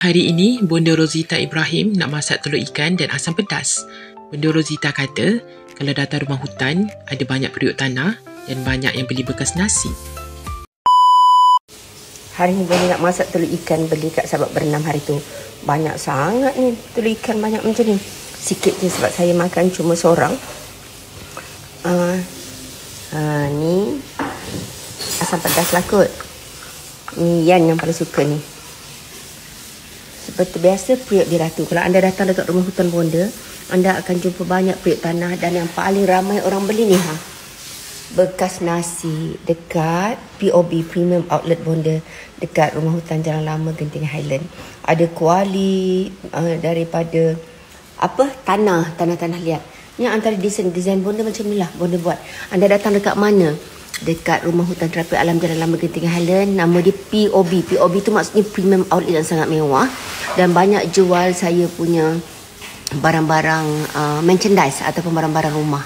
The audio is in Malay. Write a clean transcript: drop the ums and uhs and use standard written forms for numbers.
Hari ini, Bonda Rosita Ibrahim nak masak telur ikan dan asam pedas. Bonda Rosita kata, kalau datang rumah hutan, ada banyak periuk tanah dan banyak yang beli bekas nasi. Hari ni Bonda nak masak telur ikan beli kat sahabat berenam hari tu. Banyak sangat ni telur ikan, banyak macam ni. Sikit je sebab saya makan cuma seorang. Ni asam pedas lah kot. Ni Yan yang paling suka ni. Seperti biasa periuk diratu. Kalau anda datang dekat rumah hutan Bonda, anda akan jumpa banyak periuk tanah dan yang paling ramai orang beli ni bekas nasi dekat POB Premium Outlet Bonda dekat rumah hutan Jalan Lama Genting Highland. Ada kuali daripada tanah liat. Ni antara desain Bonda macam ni lah Bonda buat. Anda datang dekat mana? Dekat rumah hutan terapi alam Jalan Lama Genting Highland. Nama dia POB. POB tu maksudnya Premium Outlet yang sangat mewah. Dan banyak jual saya punya barang-barang merchandise ataupun barang-barang rumah.